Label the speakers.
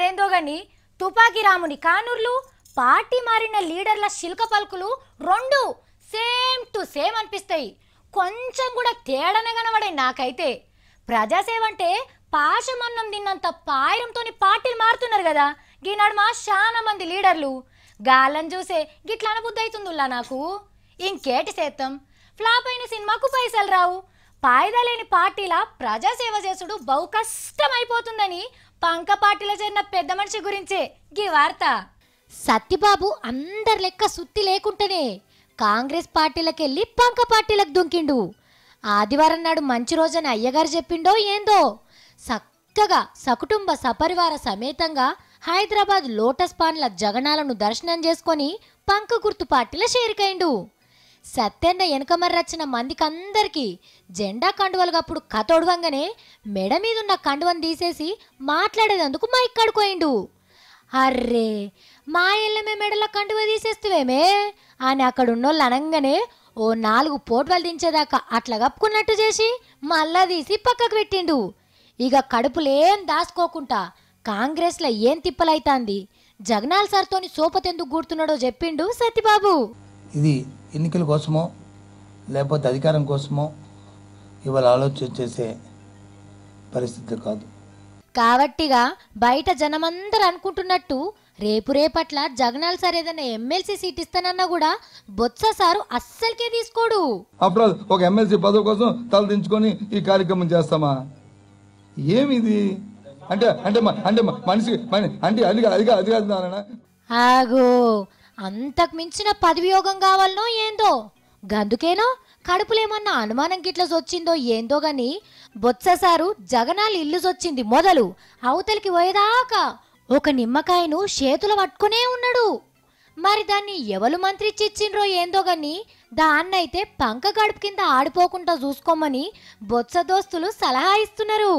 Speaker 1: అదేందో గాని తుపాకి రాముని కానూర్లు పార్టీ మారిన లీడర్ల శిల్క పలుకులు రెండు సేమ్ టు సేమ్ అనిపిస్తాయి. కొంచెం కూడా తేడానే కనబడే నాకైతే. ప్రజాసేవ అంటే పాశమన్నం తిన్నంత పాయరంతోని పార్టీలు మారుతున్నారు కదా ఈనాడు మా చాలా మంది లీడర్లు. గాళ్ళని చూసే గిట్ల అనబుద్ధి అవుతుందిలా నాకు. ఇంకేటి చేద్దాం, ఫ్లాప్ అయిన సినిమాకు పైసలు రావు. పాయిదా లేని పార్టీల ప్రజాసేవ చేసుడు బహు కష్టమైపోతుందని పంక పార్టీలో చేరిన పెద్ద మనిషి గురించే గీ వార్త. సత్యబాబు అందరి లెక్క సుత్తి లేకుంటేనే కాంగ్రెస్ పార్టీలకెళ్ళి పంక పార్టీలకు దుంకిండు. ఆదివారం నాడు మంచి రోజని అయ్యగారు చెప్పిండో ఏందో చక్కగా సకుటుంబ సపరివార సమేతంగా హైదరాబాద్ లోటస్ పాన్ల జగనాలను దర్శనం చేసుకొని పంక గుర్తు పార్టీల చేరికైండు. సత్యన్న వెనకమర్రచ్చిన మందికందరికీ జెండా కండువలుగప్పుడు కతోడవంగానే మెడ మీదున్న కండువను తీసేసి మాట్లాడేందుకు మైక్ కడుకోయిండు. అర్రే మా ఎల్లమే మెడల కండువ తీసేస్తువేమే అని అక్కడున్నోళ్ళు అనగానే ఓ 4 పోట్వలు దించేదాకా అట్లా కప్పుకున్నట్టు చేసి మళ్ళా తీసి పక్కకు పెట్టిండు. ఇక కడుపులేం దాసుకోకుండా కాంగ్రెస్లో ఏం తిప్పలైతాంది, జగనాల్ సార్తోని సోపతెందుకు కూడుతున్నాడో చెప్పిండు సత్యబాబు.
Speaker 2: ఇది ఎన్నికల కోసమో లేకపోతే అధికారం కోసమో ఇవాళ ఆలోచన చేసే పరిస్థితి కాదు.
Speaker 1: కాబట్టిగా బయట జనమందరూ అనుకుంటున్నట్టు రేపట్ల జగనాల్ సార్ ఏదైనా ఎమ్మెల్సీ సీట్ ఇస్తానన్నా కూడా బొత్స సారు అస్సలకే తీసుకోడు.
Speaker 3: అప్పుడు ఒక ఎమ్మెల్సీ పదవి కోసం తల దించుకొని ఈ కార్యక్రమం చేస్తామా? ఏమిది అంటే అంటే అంటే మనిషి అంటే అధికారం
Speaker 1: ఆగో అంతకు మించిన పదవియోగం కావాలనో ఏందో, గందుకేనో కడుపులేమన్నా అనుమానం గిట్ల వచ్చిందో ఏందో గాని బొత్స సారు జగనాలు ఇల్లు సొచ్చింది మొదలు అవతలికి పోయేదాకా ఒక నిమ్మకాయను చేతులు పట్టుకునే ఉన్నాడు. మరి దాన్ని ఎవరు మంత్రిచ్చి ఇచ్చిండ్రో ఏందో గాని దాన్నైతే పంక గడుపు కింద ఆడిపోకుండా చూసుకోమని బొత్స దోస్తులు సలహా ఇస్తున్నారు.